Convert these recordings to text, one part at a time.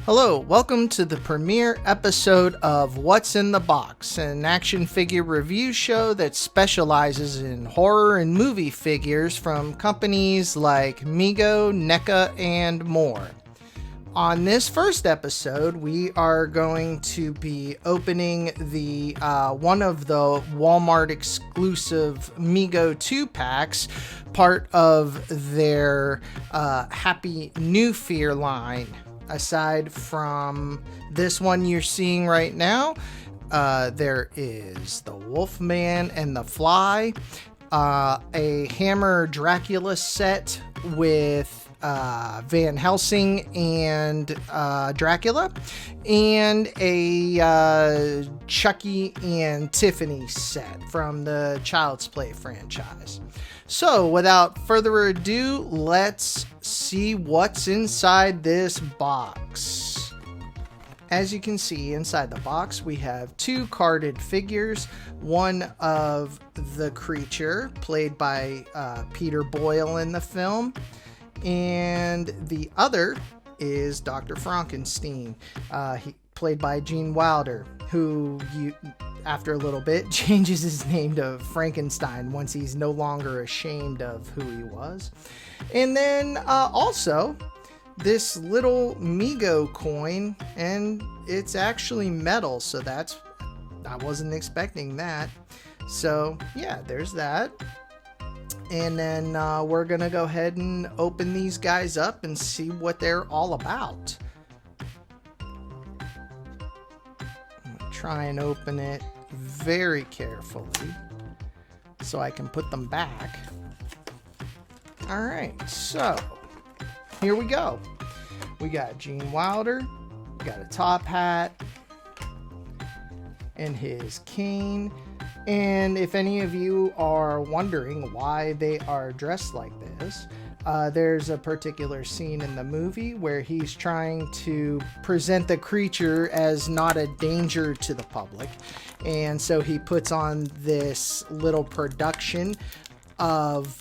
Hello, welcome to the premiere episode of What's in the Box, an action figure review show that specializes in horror and movie figures from companies like Mee-Go, NECA, and more. On this first episode, we are going to be opening the one of the Walmart exclusive Mego 2-packs, part of their Happy New Fear line. Aside from this one you're seeing right now, there is the Wolfman and the Fly, a Hammer Dracula set with Van Helsing and Dracula, and a Chucky and Tiffany set from the Child's Play franchise. So, without further ado, let's see what's inside this box. As you can see, inside the box, we have two carded figures. One of the creature, played by Peter Boyle in the film, and the other is Dr. Frankenstein, played by Gene Wilder, who after a little bit changes his name to Frankenstein once he's no longer ashamed of who he was. And then also this little Mego coin, and it's actually metal, so I wasn't expecting that. So yeah, there's that. And then we're gonna go ahead and open these guys up and see what they're all about. Try and open it very carefully so I can put them back. All right, so here we go. We got Gene Wilder, we got a top hat and his cane. And if any of you are wondering why they are dressed like this, there's a particular scene in the movie where he's trying to present the creature as not a danger to the public. And so he puts on this little production of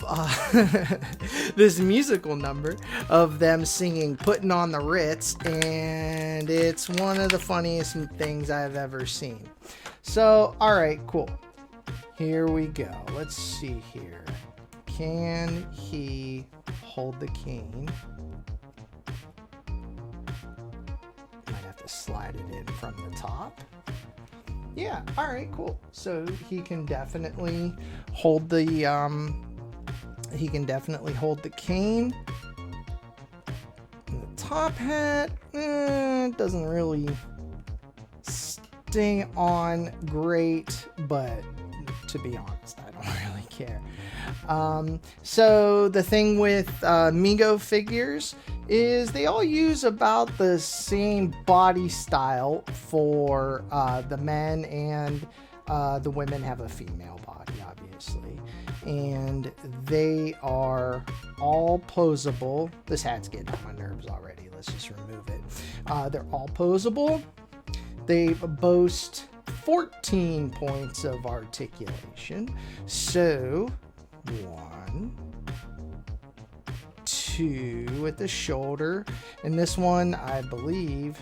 this musical number of them singing Puttin on the Ritz, and it's one of the funniest things I've ever seen. So, alright, cool. Here we go. Let's see here. Can he hold the cane? Might have to slide it in from the top. Yeah, alright, cool. So he can definitely hold the cane. And the top hat doesn't really stay on great, but to be honest, I don't really care. So the thing with Mego figures is they all use about the same body style for the men, and the women have a female body, obviously. And they are all posable. This hat's getting on my nerves already. Let's just remove it. They're all posable. They boast 14 points of articulation. So 1, 2 at the shoulder, and this one, I believe,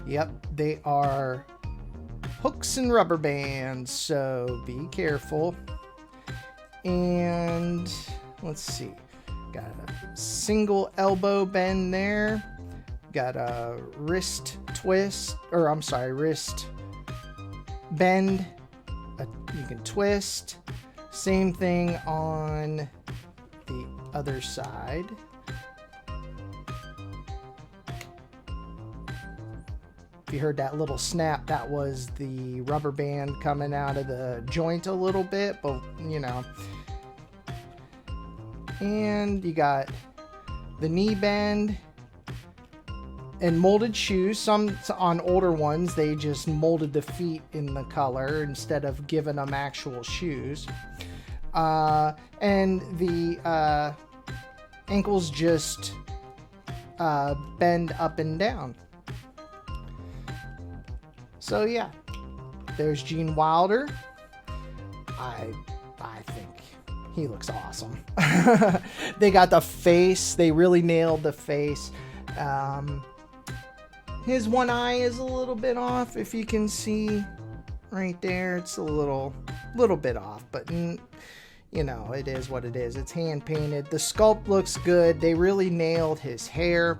yep, they are hooks and rubber bands, so be careful. And let's see, got a single elbow bend there, got a wrist bend, you can twist. Same thing on the other side. If you heard that little snap, that was the rubber band coming out of the joint a little bit, but you know. And you got the knee bend and molded shoes. Some on older ones, they just molded the feet in the color instead of giving them actual shoes. And the ankles just bend up and down. So yeah, there's Gene Wilder. I think he looks awesome. They got the face. They really nailed the face. His one eye is a little bit off. If you can see right there, it's a little bit off, but you know, it is what it is. It's hand painted. The sculpt looks good. They really nailed his hair.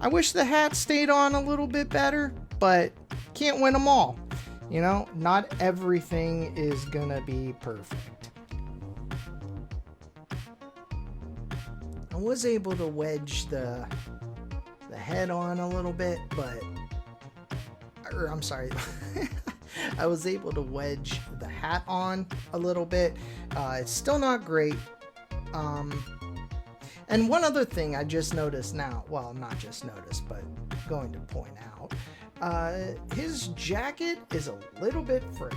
I wish the hat stayed on a little bit better, but can't win them all. You know, not everything is gonna be perfect. I was able to wedge the head on a little bit, I'm sorry. I was able to wedge the hat on a little bit. It's still not great. And one other thing I just noticed now, well, not just noticed, but going to point out, his jacket is a little bit frayed.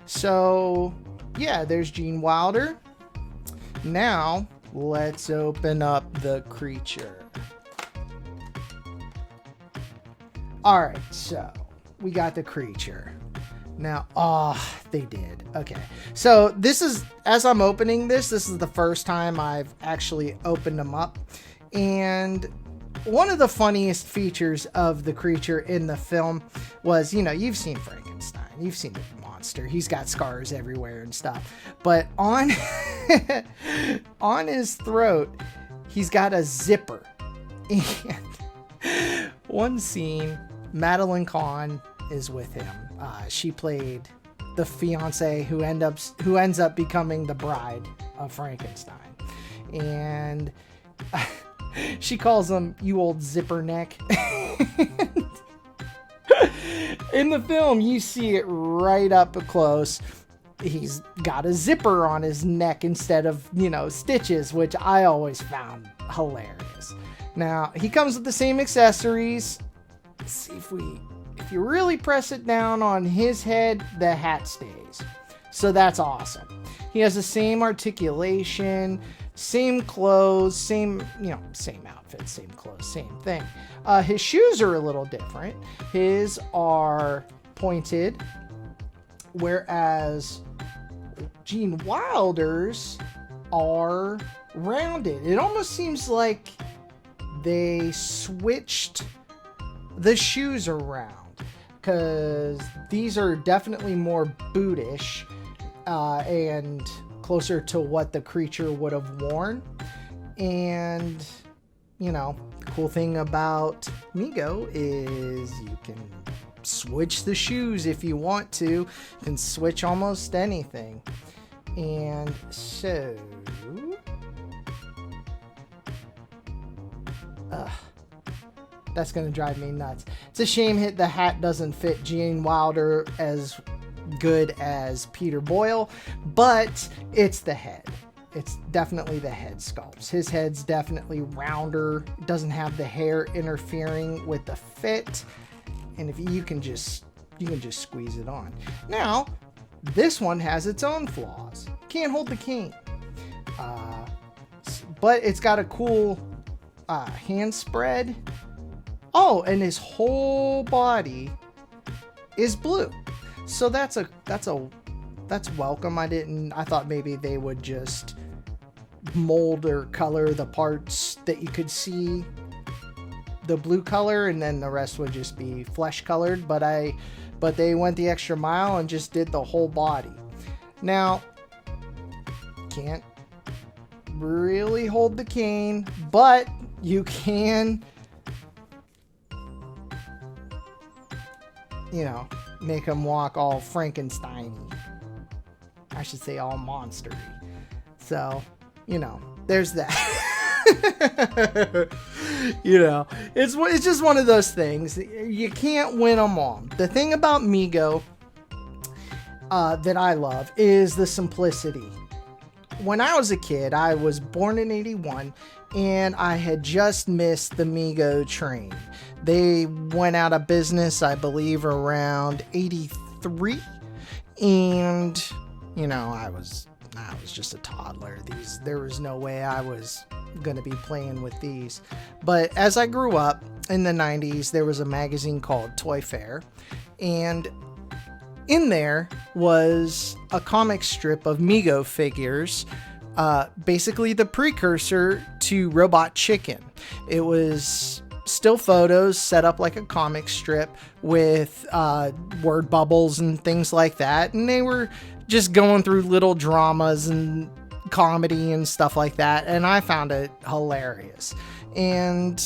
So, yeah, there's Gene Wilder. Now, let's open up the creature. Alright, so we got the creature. Now, they did. Okay. So this is, as I'm opening this is the first time I've actually opened them up. And one of the funniest features of the creature in the film was, you know, you've seen Frankenstein. You've seen the monster. He's got scars everywhere and stuff. But on, on his throat, he's got a zipper. And one scene, Madeline Kahn is with him. She played the fiance who ends up becoming the bride of Frankenstein, and she calls him "you old zipper neck." In the film, you see it right up close. He's got a zipper on his neck instead of, you know, stitches, which I always found hilarious. Now, he comes with the same accessories. Let's see if you really press it down on his head, the hat stays. So that's awesome. He has the same articulation, same clothes, same outfit, same clothes, same thing. His shoes are a little different. His are pointed, whereas Gene Wilder's are rounded. It almost seems like they switched the shoes around, because these are definitely more bootish and closer to what the creature would have worn. And, you know, the cool thing about Mego is you can switch the shoes if you want to. You can switch almost anything. And so, that's going to drive me nuts. It's a shame the hat doesn't fit Gene Wilder as good as Peter Boyle, but it's the head. It's definitely the head sculpts. His head's definitely rounder. It doesn't have the hair interfering with the fit. And if you can just squeeze it on. Now, this one has its own flaws. Can't hold the cane. But it's got a cool hand spread. Oh, and his whole body is blue. So that's welcome. I thought maybe they would just mold or color the parts that you could see the blue color, and then the rest would just be flesh colored, but they went the extra mile and just did the whole body. Now, can't really hold the cane, but you can, you know, make him walk all Frankenstein-y. I should say all monster-y. So, you know, there's that. You know, it's just one of those things. You can't win them all. The thing about Mego that I love is the simplicity. When I was a kid, I was born in 81, and I had just missed the Mee-Go train. They went out of business, I believe, around 83, and, you know, I was just a toddler. There was no way I was going to be playing with these. But as I grew up in the 90s, there was a magazine called Toy Fair, and in there was a comic strip of Mego figures, basically the precursor to Robot Chicken. It was still photos set up like a comic strip with word bubbles and things like that. And they were just going through little dramas and comedy and stuff like that. And I found it hilarious. And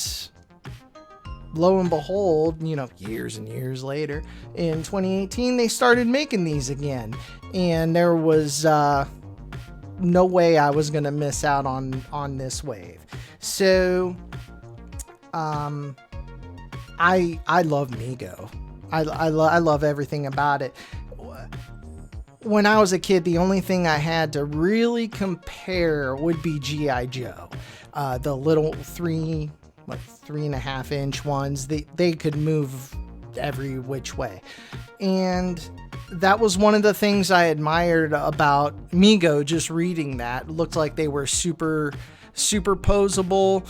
lo and behold, years and years later, in 2018, they started making these again. And there was no way I was going to miss out on this wave. So I love Mee-Go. I love everything about it. When I was a kid, the only thing I had to really compare would be G.I. Joe. The little 3.5 inch ones. They could move every which way. And that was one of the things I admired about Mee-Go, just reading that. It looked like they were super posable.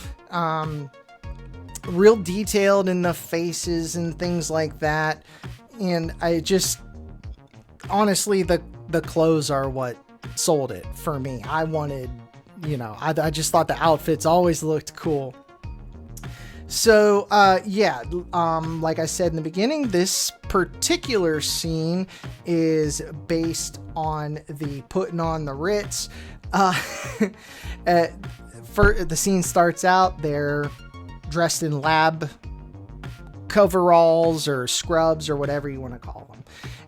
Real detailed in the faces and things like that. And I just, honestly, the clothes are what sold it for me. I wanted, I just thought the outfits always looked cool. So, like I said in the beginning, this particular scene is based on the Puttin on the Ritz. The scene starts out, they're dressed in lab coveralls or scrubs or whatever you want to call them.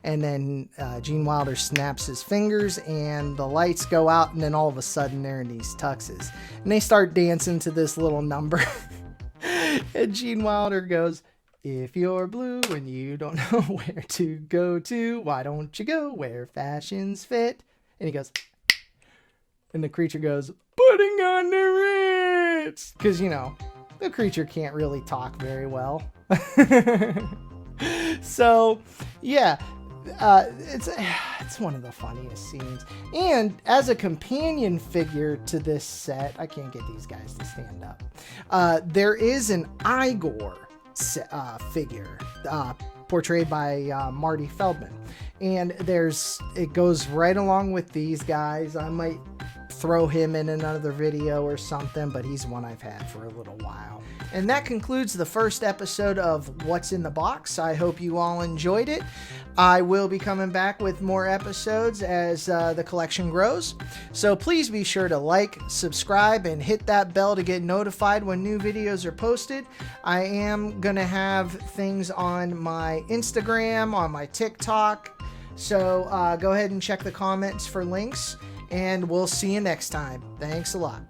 And then Gene Wilder snaps his fingers and the lights go out, and then all of a sudden they're in these tuxes. And they start dancing to this little number. And Gene Wilder goes, "If you're blue and you don't know where to go to, why don't you go where fashions fit?" And he goes, and the creature goes, "Putting on the Ritz." Because, the creature can't really talk very well. So, yeah, it's one of the funniest scenes. And as a companion figure to this set, I can't get these guys to stand up. There is an Igor figure portrayed by Marty Feldman. And it goes right along with these guys. I might throw him in another video or something, but he's one I've had for a little while. And that concludes the first episode of What's in the Box. I hope you all enjoyed it. I will be coming back with more episodes as the collection grows. So please be sure to like, subscribe, and hit that bell to get notified when new videos are posted. I am going to have things on my Instagram, on my TikTok. So go ahead and check the comments for links, and we'll see you next time. Thanks a lot.